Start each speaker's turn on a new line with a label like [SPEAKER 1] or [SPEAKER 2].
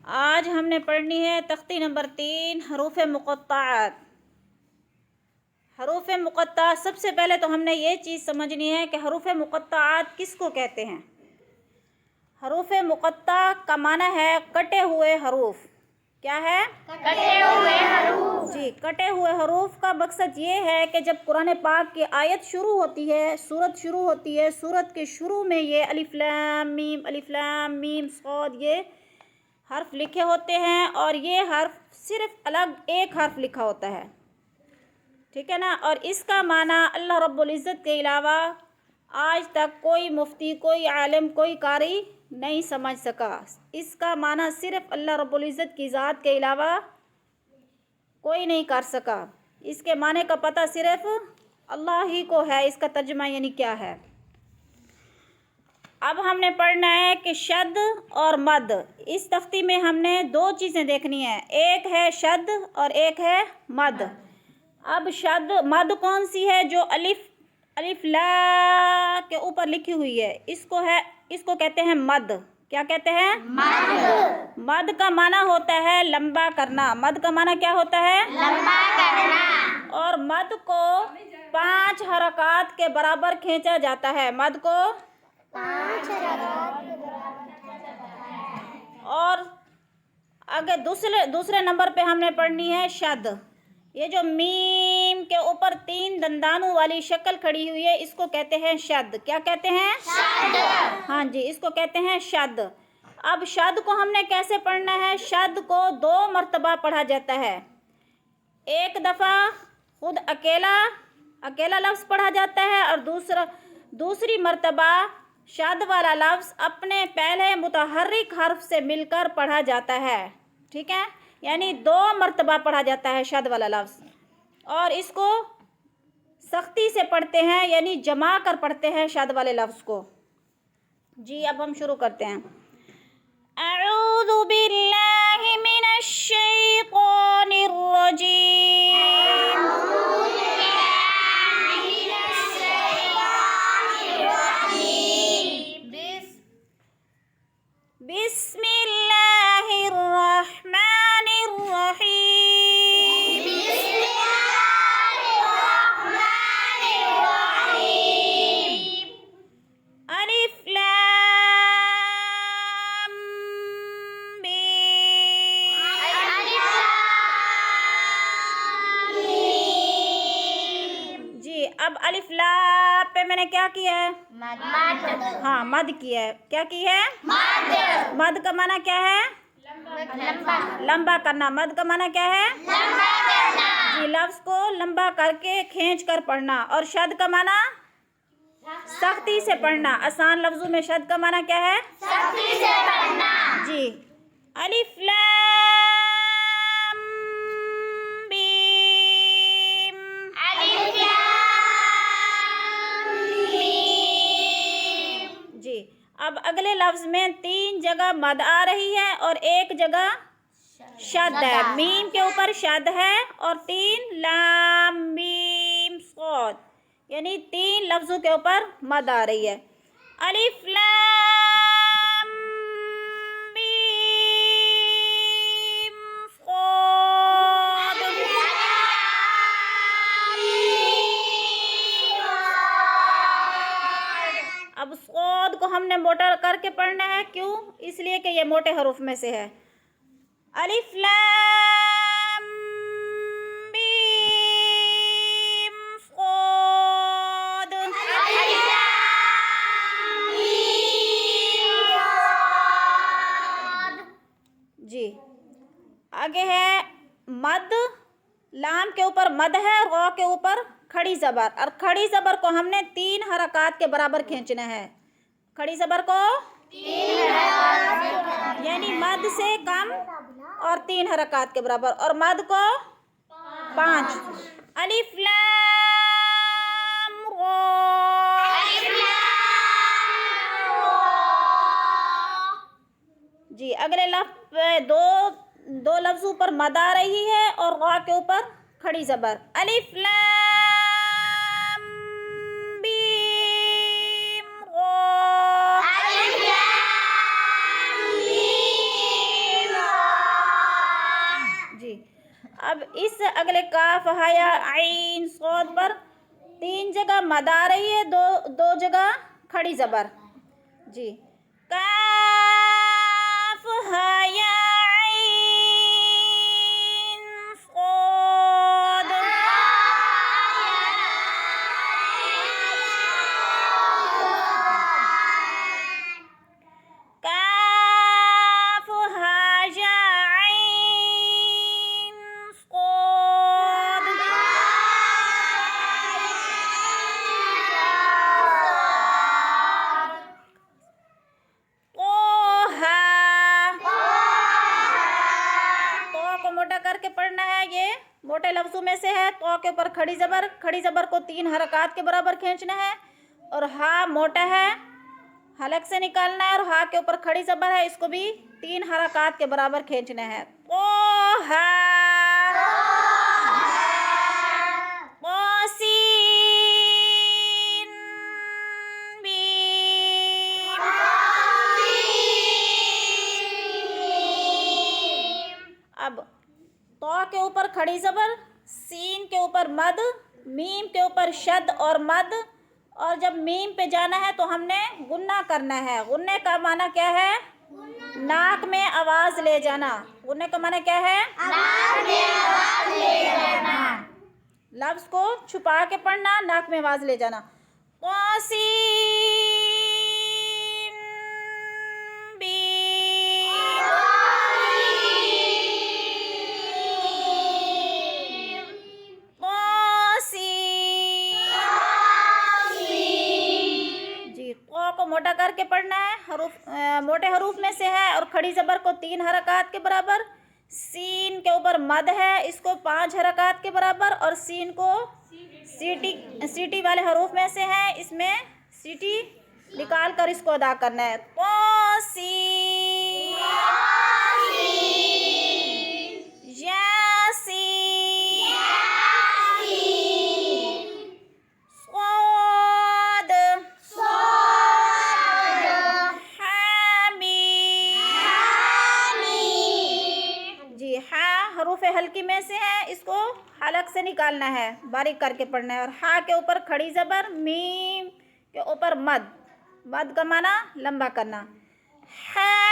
[SPEAKER 1] आज हमने पढ़नी है तख्ती नंबर 3 हरूफ मुक़त्तआत। हरूफ मुक़त्तआत, सबसे पहले तो हमने ये चीज़ समझनी है कि हरूफ मुक़त्तआत किसको कहते हैं। हरूफ मुक़त्ता का माना है कटे हुए हरूफ। क्या है?
[SPEAKER 2] कटे हुए हरूफ।
[SPEAKER 1] जी, कटे हुए हरूफ का मकसद ये है कि जब कुरान पाक की आयत शुरू होती है, सूरत शुरू होती है, सूरत के शुरू में ये अलिफ लाम मीम सॉद ये हर्फ लिखे होते हैं और ये हर्फ सिर्फ अलग एक हर्फ लिखा होता है, ठीक है ना। और इसका माना अल्लाह रब्बुल इज़्ज़त के अलावा आज तक कोई मुफ्ती, कोई आलिम, कोई कारी नहीं समझ सका। इसका माना सिर्फ अल्लाह रब्बुल इज़्ज़त की ज़ात के अलावा कोई नहीं कर सका। इसके माने का पता सिर्फ अल्लाह ही को है। इसका तर्जुमा यानी क्या है। अब हमने पढ़ना है कि शद और मद। इस तख्ती में हमने दो चीज़ें देखनी है, एक है शद और एक है मद। अब शद मद कौन सी है? जो अलिफ ला के ऊपर लिखी हुई है, इसको कहते हैं मद। क्या कहते हैं?
[SPEAKER 2] मद।
[SPEAKER 1] मद का माना होता है लंबा करना। मद का माना क्या होता है?
[SPEAKER 2] लंबा करना।
[SPEAKER 1] और मद को 5 हरकत के बराबर खींचा जाता है। मद को
[SPEAKER 2] 5
[SPEAKER 1] और आगे दूसरे नंबर पे हमने पढ़नी है शद। ये जो मीम के ऊपर 3 दंदानों वाली शक्ल खड़ी हुई है, इसको कहते हैं शद। क्या कहते हैं?
[SPEAKER 2] शद।
[SPEAKER 1] हाँ जी, इसको कहते हैं शद। अब शद को हमने कैसे पढ़ना है? शद को 2 मरतबा पढ़ा जाता है। एक दफ़ा खुद अकेला लफ्ज़ पढ़ा जाता है और दूसरी मरतबा शद वाला लफ्ज़ अपने पहले मुतहर्रिक हर्फ से मिलकर पढ़ा जाता है, ठीक है। यानी 2 मरतबा पढ़ा जाता है शद वाला लफ्ज़, और इसको सख्ती से पढ़ते हैं, यानी जमा कर पढ़ते हैं शद वाले लफ्ज़ को। जी, अब हम शुरू करते हैं। अऊज़ु बिल्लाहि मिनश शैतानिर रजीम। बिस्मिल्लाहिर रहमानिर रहीम। अलिफ लाम मीम। जी, अब अलिफ ला पे मैंने क्या किया है?
[SPEAKER 2] मद।
[SPEAKER 1] हाँ, मद किया है। क्या की है?
[SPEAKER 2] मद।
[SPEAKER 1] मद का माना क्या है?
[SPEAKER 2] लंबा।
[SPEAKER 1] लंबा करना। मद का माना क्या है?
[SPEAKER 2] लंबा करना।
[SPEAKER 1] जी, लफ्ज़ को लंबा करके खींच कर पढ़ना। और शद का माना सख्ती से पढ़ना। आसान लफ्ज़ों में शद का माना क्या है?
[SPEAKER 2] सख्ती से पढ़ना।
[SPEAKER 1] जी, अलिफ लाम मीम।
[SPEAKER 2] अलिफ लाम मीम।
[SPEAKER 1] जी, अब अगले लफ्ज़ में 3 जगह मद आ रही है और एक जगह शद है। मीम के ऊपर शद है और 3 लाम मीम सॉद, यानी 3 लफ्ज़ों के ऊपर मद आ रही है। अलिफ लाम मीम सॉद। अब सॉद को हमने मोटा करके पढ़ना है। क्यों? इसलिए कि ये मोटे हरूफ में से है। अलिफ लाम मीम सॉद। जी, आगे है मद। लाम के ऊपर मद है, गौ के ऊपर खड़ी ज़बर, और खड़ी ज़बर को हमने 3 हरकत के बराबर खींचना है। खड़ी ज़बर को यानी मद से कम और 3 हरकत के बराबर, और मद को 5। अलिफ लाम रा। जी, अगले लफ्ज़ दो लफ्ज़ों पर मद आ रही है और गा के ऊपर खड़ी ज़बर। अलिफ लाम मीम गा। इससे अगले काफ हाया आइन सौद पर 3 जगह मद आ रही है, दो जगह खड़ी जबर। जी, काफ हाया आइन सौद। काफ हाया आइन सौद। तो को मोटा करके पढ़ना है, ये मोटे लफ्जों में से है। तो के ऊपर खड़ी जबर को 3 हरकत के बराबर खींचना है। और हा मोटा है, हलक से निकालना है। और हा के ऊपर खड़ी जबर है, इसको भी 3 हरकत के बराबर खींचना है। तो हा सीन बीम। अब तो के ऊपर खड़ी जबर, सीन के ऊपर मद, मीम के ऊपर शद और मद। और जब मीम पे जाना है तो हमने गुन्ना करना है। गुन्ने का माना क्या है? नाक में आवाज ले जाना। गुन्ने का माना क्या है?
[SPEAKER 2] नाक में आवाज ले जाना।
[SPEAKER 1] लफ्ज को छुपा के पढ़ना, नाक में आवाज ले जाना। तौसीम बीम। जी, तो को मोटा करके पढ़ना है। मोटे हरूफ में से है और खड़ी जबर को 3 हरकत के बराबर। सीन के ऊपर मद है, इसको 5 हरकत के बराबर। और सीन को सीटी वाले हरूफ में से है, इसमें सीटी निकाल कर इसको अदा करना है। तो सी हरूफ हल्की में से है, इसको हलक से निकालना है, बारीक करके पढ़ना है। और हा के ऊपर खड़ी जबर, मीम के ऊपर मद, मद का माना लंबा करना। हा